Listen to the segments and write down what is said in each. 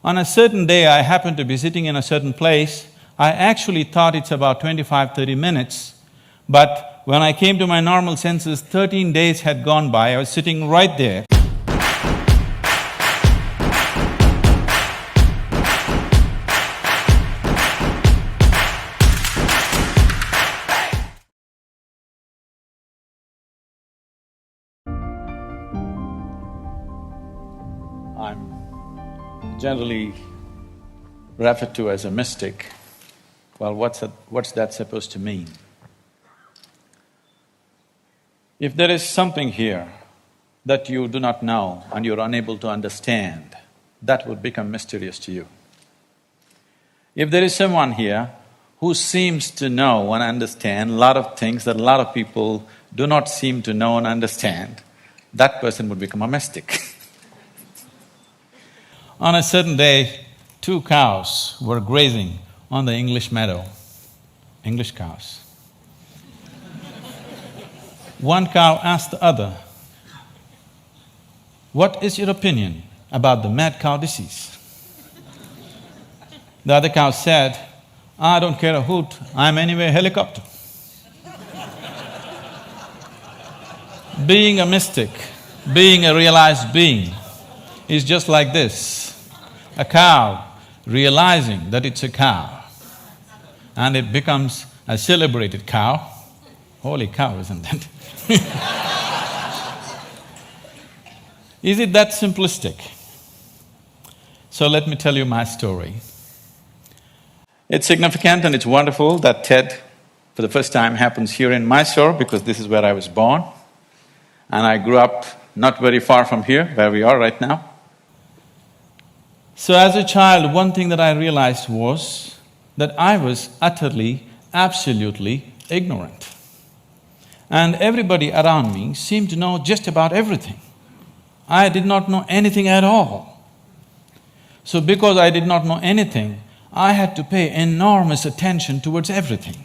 On a certain day, I happened to be sitting in a certain place. I actually thought it's about 25–30 minutes, but when I came to my normal senses, 13 days had gone by. I was sitting right there. I'm generally referred to as a mystic. Well, what's that supposed to mean? If there is something here that you do not know and you're unable to understand, that would become mysterious to you. If there is someone here who seems to know and understand a lot of things that a lot of people do not seem to know and understand, that person would become a mystic. On a certain day, 2 cows were grazing on the English meadow, English cows. One cow asked the other, "What is your opinion about the mad cow disease?" The other cow said, "I don't care a hoot, I'm anyway a helicopter." Being a mystic, being a realized being is just like this. A cow realizing that it's a cow and it becomes a celebrated cow. Holy cow, isn't it? Is it that simplistic? So let me tell you my story. It's significant and it's wonderful that TED for the first time happens here in Mysore because this is where I was born. And I grew up not very far from here, where we are right now. So as a child, one thing that I realized was that I was utterly, absolutely ignorant. And everybody around me seemed to know just about everything. I did not know anything at all. So because I did not know anything, I had to pay enormous attention towards everything.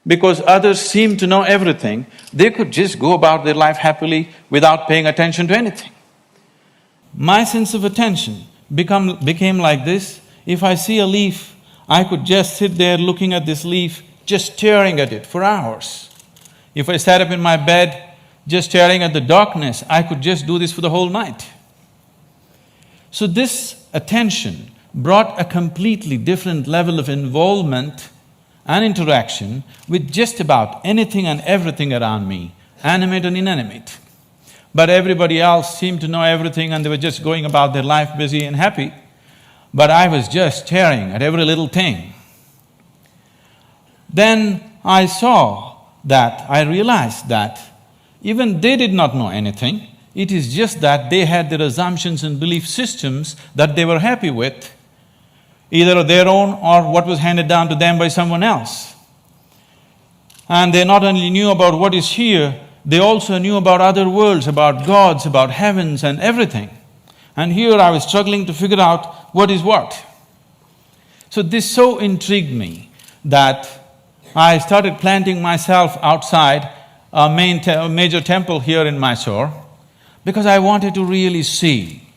Because others seemed to know everything, they could just go about their life happily without paying attention to anything. My sense of attention became like this. If I see a leaf, I could just sit there looking at this leaf, just staring at it for hours. If I sat up in my bed, just staring at the darkness, I could just do this for the whole night. So this attention brought a completely different level of involvement and interaction with just about anything and everything around me, animate and inanimate. But everybody else seemed to know everything and they were just going about their life busy and happy. But I was just staring at every little thing. Then I realized that even they did not know anything, it is just that they had their assumptions and belief systems that they were happy with, either their own or what was handed down to them by someone else. And they not only knew about what is here, they also knew about other worlds, about gods, about heavens and everything. And here I was struggling to figure out what is what. So this so intrigued me that I started planting myself outside a major temple here in Mysore because I wanted to really see,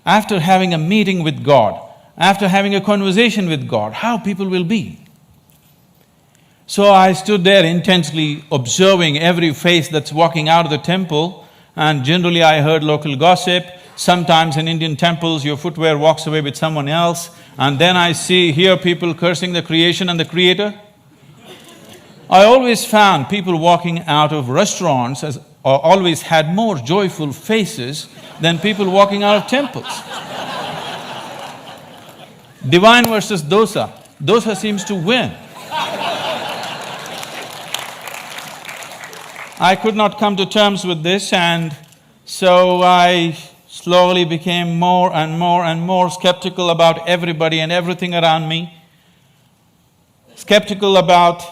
after having a meeting with God, after having a conversation with God, how people will be. So I stood there intensely observing every face that's walking out of the temple, and generally I heard local gossip. Sometimes in Indian temples, your footwear walks away with someone else, and then I hear people cursing the creation and the creator. I always found people walking out of restaurants always had more joyful faces than people walking out of temples. Divine versus dosa. Dosa seems to win. I could not come to terms with this, and so I slowly became more and more and more skeptical about everybody and everything around me. Skeptical about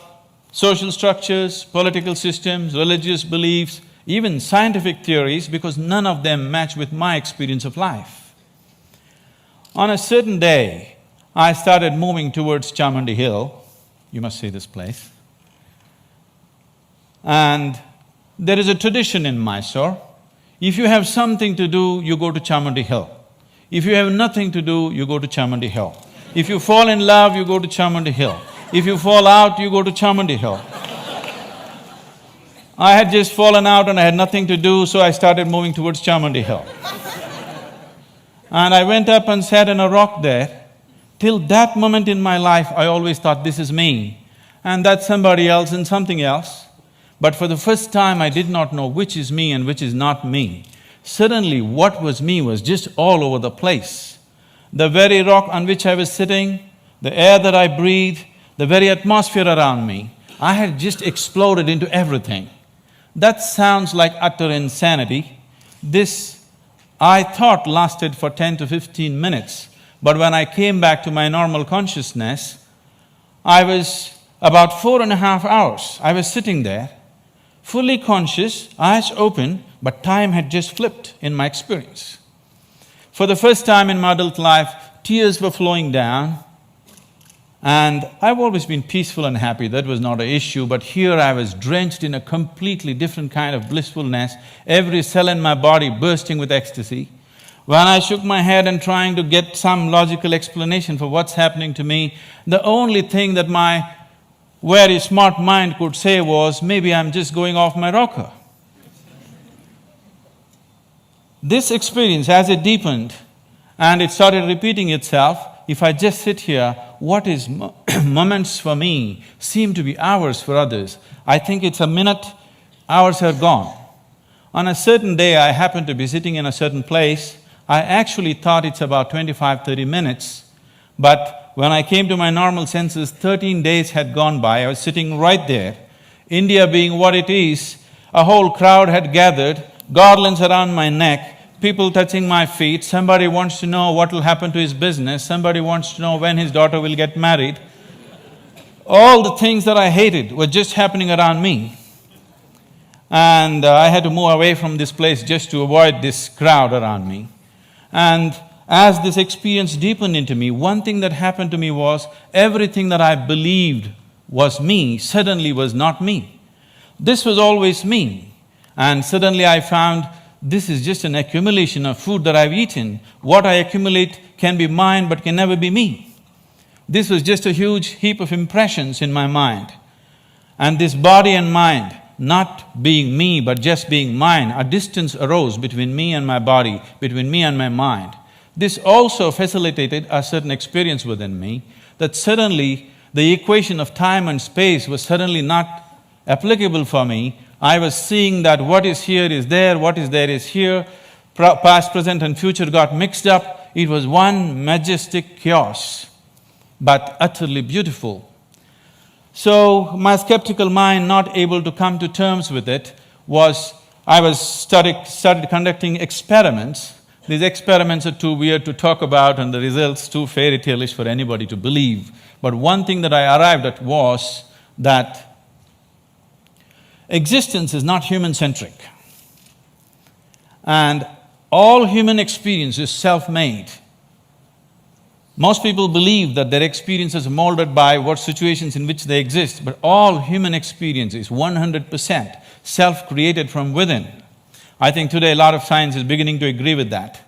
social structures, political systems, religious beliefs, even scientific theories, because none of them match with my experience of life. On a certain day, I started moving towards Chamundi Hill. You must see this place. And there is a tradition in Mysore. If you have something to do, you go to Chamundi Hill. If you have nothing to do, you go to Chamundi Hill. If you fall in love, you go to Chamundi Hill. If you fall out, you go to Chamundi Hill. I had just fallen out and I had nothing to do, so I started moving towards Chamundi Hill. And I went up and sat on a rock there. Till that moment in my life, I always thought, this is me, and that's somebody else and something else. But for the first time, I did not know which is me and which is not me. Suddenly, what was me was just all over the place. The very rock on which I was sitting, the air that I breathed, the very atmosphere around me, I had just exploded into everything. That sounds like utter insanity. This, I thought, lasted for 10 to 15 minutes. But when I came back to my normal consciousness, I was about 4.5 hours. I was sitting there, fully conscious, eyes open, but time had just flipped in my experience. For the first time in my adult life, tears were flowing down, and I've always been peaceful and happy, that was not an issue, but here I was drenched in a completely different kind of blissfulness, every cell in my body bursting with ecstasy. When I shook my head and trying to get some logical explanation for what's happening to me, the only thing that my very smart mind could say was, maybe I'm just going off my rocker. This experience, as it deepened and it started repeating itself, if I just sit here, what is moments for me seem to be hours for others. I think it's a minute, hours are gone. On a certain day, I happened to be sitting in a certain place. I actually thought it's about 25–30 minutes, but when I came to my normal senses, 13 days had gone by. I was sitting right there. India being what it is, a whole crowd had gathered, garlands around my neck, people touching my feet, somebody wants to know what will happen to his business, somebody wants to know when his daughter will get married. All the things that I hated were just happening around me. And I had to move away from this place just to avoid this crowd around me. And as this experience deepened into me, one thing that happened to me was, everything that I believed was me suddenly was not me. This was always me. And suddenly I found this is just an accumulation of food that I've eaten. What I accumulate can be mine but can never be me. This was just a huge heap of impressions in my mind. And this body and mind, not being me but just being mine, a distance arose between me and my body, between me and my mind. This also facilitated a certain experience within me, that suddenly the equation of time and space was suddenly not applicable for me. I was seeing that what is here is there, what is there is here, past, present and future got mixed up. It was one majestic chaos, but utterly beautiful. So my skeptical mind, not able to come to terms with it, started conducting experiments. These experiments are too weird to talk about and the results too fairy tale-ish for anybody to believe. But one thing that I arrived at was that existence is not human-centric. And all human experience is self-made. Most people believe that their experiences are molded by what situations in which they exist, but all human experience is 100% self-created from within. I think today a lot of science is beginning to agree with that.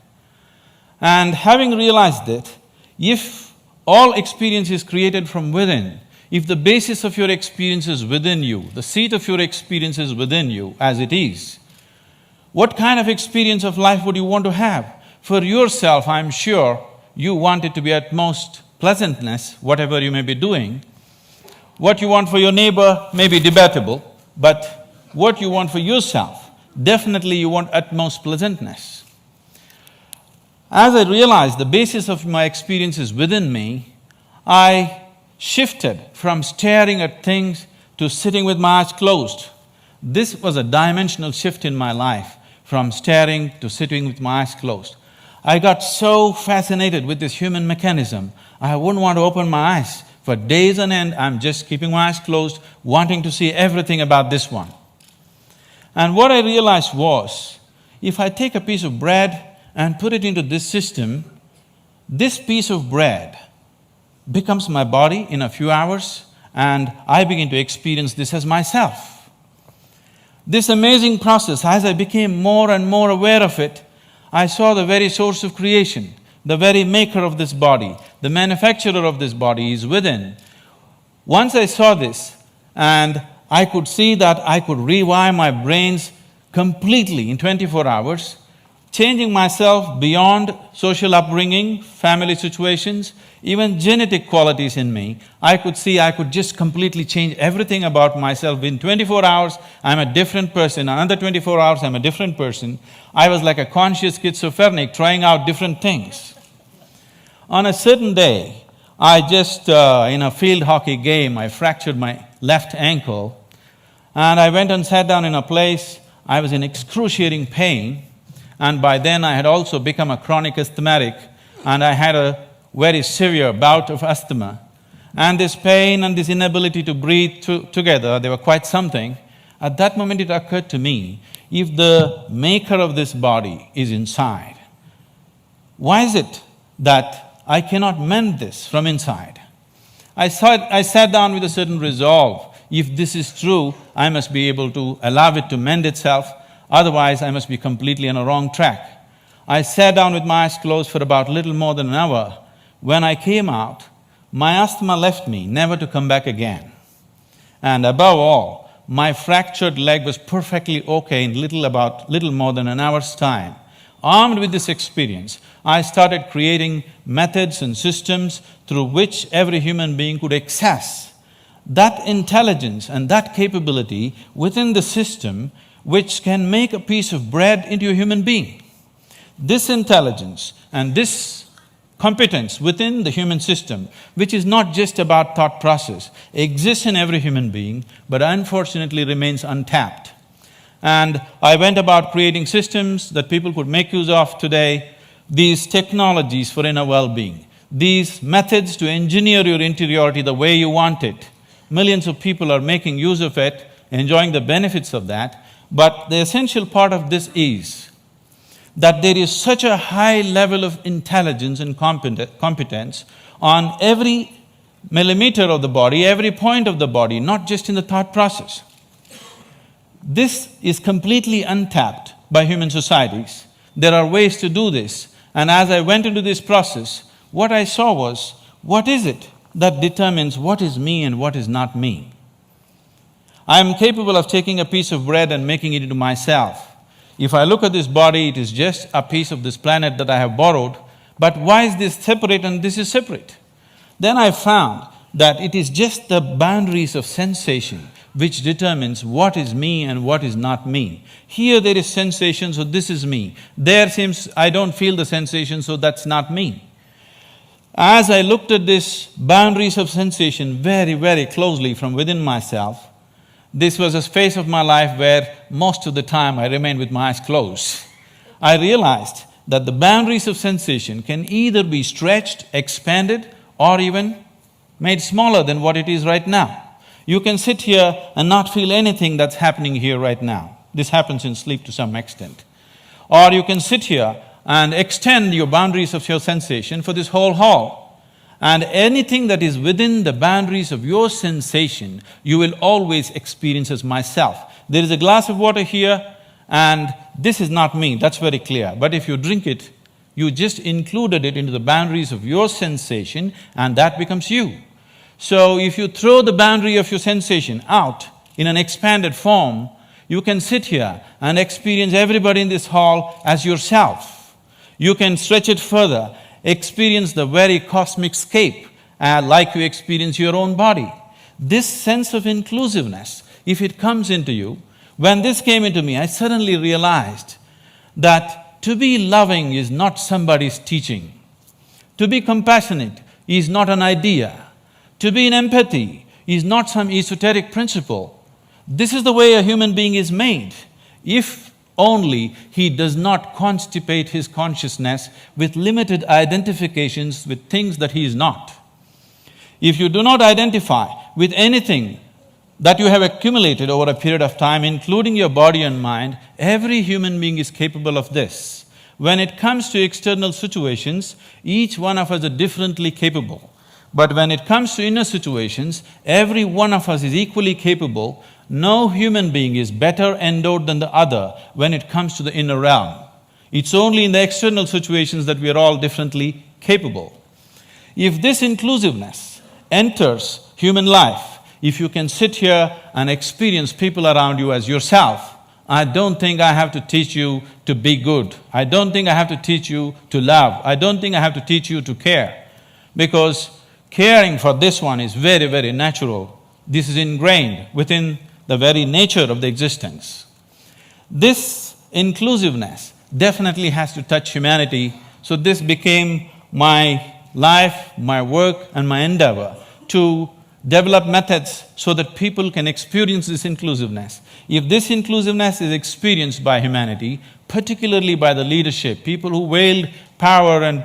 And having realized that, if all experience is created from within, if the basis of your experience is within you, the seat of your experience is within you as it is, what kind of experience of life would you want to have? For yourself, I'm sure you want it to be at most pleasantness, whatever you may be doing. What you want for your neighbor may be debatable, but what you want for yourself, definitely you want utmost pleasantness. As I realized the basis of my experience is within me, I shifted from staring at things to sitting with my eyes closed. This was a dimensional shift in my life, from staring to sitting with my eyes closed. I got so fascinated with this human mechanism, I wouldn't want to open my eyes. For days on end, I'm just keeping my eyes closed, wanting to see everything about this one. And what I realized was, if I take a piece of bread and put it into this system, this piece of bread becomes my body in a few hours, and I begin to experience this as myself. This amazing process, as I became more and more aware of it, I saw the very source of creation. The very maker of this body, the manufacturer of this body is within. Once I saw this, and I could see that I could rewire my brains completely in 24 hours, changing myself beyond social upbringing, family situations, even genetic qualities in me. I could see I could just completely change everything about myself. In 24 hours, I'm a different person. Another 24 hours, I'm a different person. I was like a conscious schizophrenic trying out different things. On a certain day, I just, in a field hockey game, I fractured my left ankle, and I went and sat down in a place. I was in excruciating pain, and by then I had also become a chronic asthmatic, and I had a very severe bout of asthma. And this pain and this inability to breathe together, they were quite something. At that moment it occurred to me, if the maker of this body is inside, why is it that I cannot mend this from inside? I sat down with a certain resolve. If this is true, I must be able to allow it to mend itself, otherwise I must be completely on a wrong track. I sat down with my eyes closed for about little more than an hour. When I came out, my asthma left me, never to come back again. And above all, my fractured leg was perfectly okay in little more than an hour's time. Armed with this experience, I started creating methods and systems through which every human being could access that intelligence and that capability within the system which can make a piece of bread into a human being. This intelligence and this competence within the human system, which is not just about thought process, exists in every human being, but unfortunately remains untapped. And I went about creating systems that people could make use of today, these technologies for inner well-being, these methods to engineer your interiority the way you want it. Millions of people are making use of it, enjoying the benefits of that, but the essential part of this is that there is such a high level of intelligence and competence on every millimeter of the body, every point of the body, not just in the thought process. This is completely untapped by human societies. There are ways to do this, and as I went into this process, what I saw was, what is it that determines what is me and what is not me? I am capable of taking a piece of bread and making it into myself. If I look at this body, it is just a piece of this planet that I have borrowed, but why is this separate and this is separate? Then I found that it is just the boundaries of sensation which determines what is me and what is not me. Here there is sensation, so this is me. There seems I don't feel the sensation, so that's not me. As I looked at this boundaries of sensation very, very closely from within myself, this was a phase of my life where most of the time I remained with my eyes closed. I realized that the boundaries of sensation can either be stretched, expanded, or even made smaller than what it is right now. You can sit here and not feel anything that's happening here right now. This happens in sleep to some extent. Or you can sit here and extend your boundaries of your sensation for this whole hall. And anything that is within the boundaries of your sensation, you will always experience as myself. There is a glass of water here, and this is not me, that's very clear. But if you drink it, you just included it into the boundaries of your sensation, and that becomes you. So if you throw the boundary of your sensation out in an expanded form, you can sit here and experience everybody in this hall as yourself. You can stretch it further, experience the very cosmic scape like you experience your own body. This sense of inclusiveness, if it comes into you, when this came into me, I suddenly realized that to be loving is not somebody's teaching. To be compassionate is not an idea. To be in empathy is not some esoteric principle. This is the way a human being is made, if only he does not constipate his consciousness with limited identifications with things that he is not. If you do not identify with anything that you have accumulated over a period of time, including your body and mind, every human being is capable of this. When it comes to external situations, each one of us is differently capable. But when it comes to inner situations, every one of us is equally capable. No human being is better endowed than the other when it comes to the inner realm. It's only in the external situations that we are all differently capable. If this inclusiveness enters human life, if you can sit here and experience people around you as yourself, I don't think I have to teach you to be good. I don't think I have to teach you to love. I don't think I have to teach you to care. Because caring for this one is very, very natural. This is ingrained within the very nature of the existence. This inclusiveness definitely has to touch humanity, so this became my life, my work and my endeavor to develop methods so that people can experience this inclusiveness. If this inclusiveness is experienced by humanity, particularly by the leadership, people who wield power and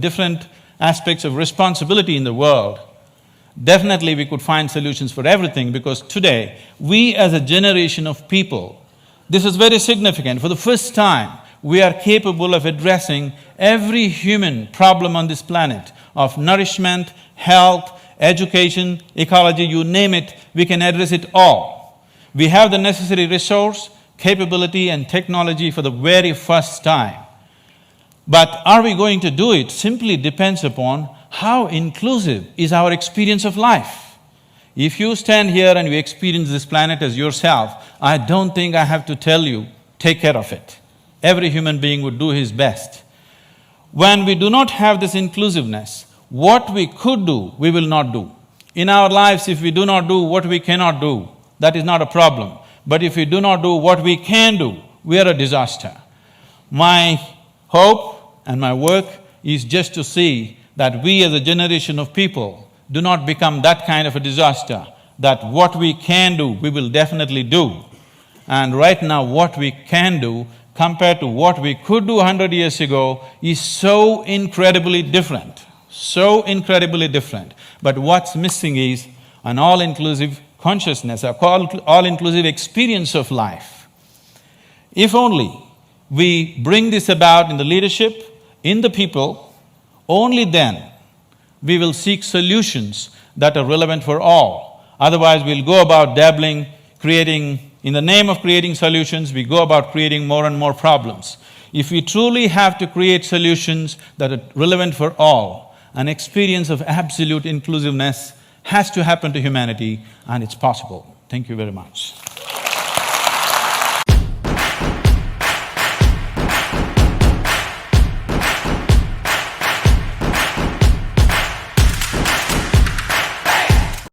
different aspects of responsibility in the world, definitely we could find solutions for everything, because today, we as a generation of people, this is very significant. For the first time, we are capable of addressing every human problem on this planet of nourishment, health, education, ecology, you name it, we can address it all. We have the necessary resource, capability and technology for the very first time. But are we going to do it simply depends upon how inclusive is our experience of life. If you stand here and you experience this planet as yourself, I don't think I have to tell you, take care of it. Every human being would do his best. When we do not have this inclusiveness, what we could do, we will not do. In our lives, if we do not do what we cannot do, that is not a problem. But if we do not do what we can do, we are a disaster. My hope and my work is just to see that we as a generation of people do not become that kind of a disaster, that what we can do, we will definitely do. And right now, what we can do compared to what we could do 100 years ago is so incredibly different. So incredibly different. But what's missing is an all-inclusive consciousness, a all-inclusive experience of life. If only we bring this about in the leadership, in the people, only then we will seek solutions that are relevant for all. Otherwise, we'll go about dabbling, creating… In the name of creating solutions, we go about creating more and more problems. If we truly have to create solutions that are relevant for all, an experience of absolute inclusiveness has to happen to humanity, and it's possible. Thank you very much.